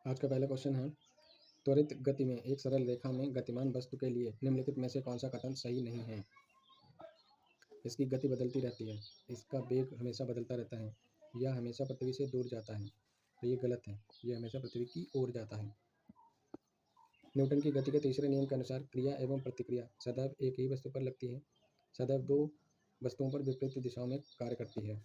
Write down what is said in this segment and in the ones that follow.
आज का पहला क्वेश्चन है, त्वरित गति में एक सरल रेखा में गतिमान वस्तु के लिए निम्नलिखित में से कौन सा कथन सही नहीं है? इसकी गति बदलती रहती है, इसका वेग हमेशा बदलता रहता है, यह हमेशा पृथ्वी से दूर जाता है। तो ये गलत है, यह हमेशा पृथ्वी की ओर जाता है। न्यूटन की गति के तीसरे नियम के अनुसार क्रिया एवं प्रतिक्रिया सदैव एक ही वस्तु पर लगती है, सदैव दो वस्तुओं पर विपरीत दिशाओं में कार्य करती है।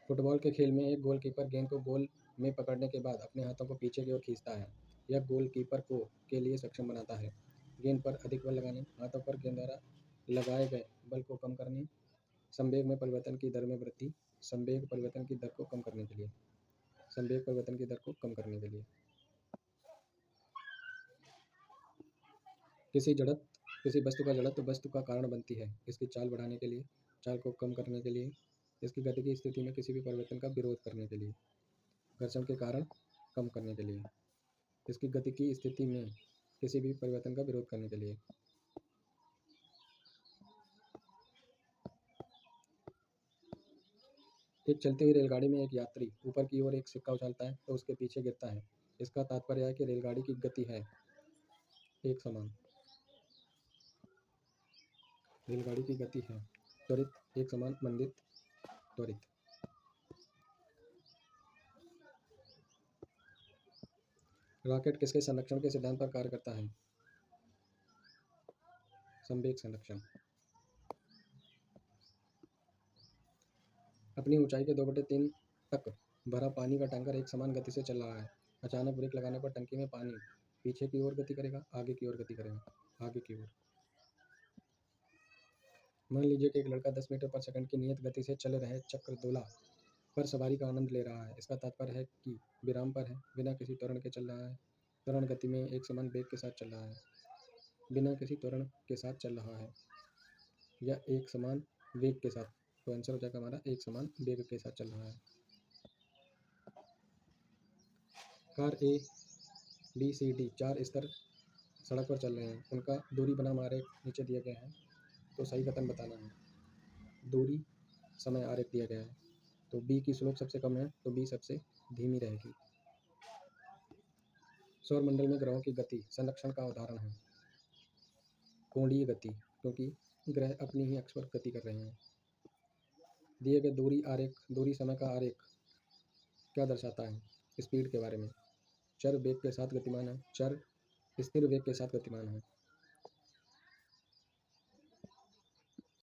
फुटबॉल के खेल में एक गोलकीपर गेंद को गोल में पकड़ने के बाद अपने हाथों को पीछे की ओर खींचता है। यह गोलकीपर को के लिए सक्षम बनाता है गेंद पर अधिक बल लगाने, हाथों पर गेंद द्वारा लगाए गए बल को कम करने, संवेग में परिवर्तन की दर में वृद्धि, संवेग परिवर्तन की दर को कम करने के लिए संवेग परिवर्तन की दर को कम करने के लिए किसी वस्तु का जड़त्व वस्तु का कारण बनती है, इसकी चाल बढ़ाने के लिए, चाल को कम करने के लिए, इसकी गति की स्थिति में किसी भी परिवर्तन का विरोध करने के लिए, घर्षण के कारण कम करने के लिए, इसकी गति की स्थिति में किसी भी परिवर्तन का विरोध करने के लिए। एक चलती हुई रेलगाड़ी में एक यात्री ऊपर की ओर एक सिक्का उछालता है तो उसके पीछे गिरता है। इसका तात्पर्य है कि रेलगाड़ी की गति है एक समान। रेलगाड़ी की गति है त्वरित एक समान मंदित त्वरित। रॉकेट किसके संरक्षण के सिद्धांत पर कार्य करता है? संवेग संरक्षण। अपनी ऊंचाई के 2/3 तक भरा पानी का टैंकर एक समान गति से चल रहा है। अचानक ब्रेक लगाने पर टंकी में पानी पीछे की ओर गति करेगा, आगे की ओर गति करेगा, आगे की ओर। मान लीजिए कि एक लड़का 10 मीटर पर सेकंड की नियत गति से चल रहे चक्रदोला पर सवारी का आनंद ले रहा है। इसका तात्पर्य है कि विराम पर है, बिना किसी त्वरण के चल रहा है, त्वरण गति में एक समान वेग के साथ चल रहा है, बिना किसी त्वरण के साथ चल रहा है, या एक समान वेग के साथ। तो आंसर हो जाएगा हमारा एक समान वेग के साथ चल रहा है। Car A B C D 4 स्तर सड़क पर चल रहे हैं, उनका दूरी बनाम आरेख नीचे दिया गया है, तो सही कथन बताना है। दूरी समय आरेख दिया गया है, तो बी की स्लोप सबसे कम है, तो बी सबसे धीमी रहेगी। सौर मंडल में ग्रहों की गति संरक्षण का उदाहरण है कोणीय गति, क्योंकि ग्रह अपनी ही अक्ष पर गति कर रहे हैं। दिए गए दूरी समय का आरेख क्या दर्शाता है? स्पीड के बारे में। चर वेग के साथ गतिमान है, चर स्थिर वेग के साथ गतिमान है।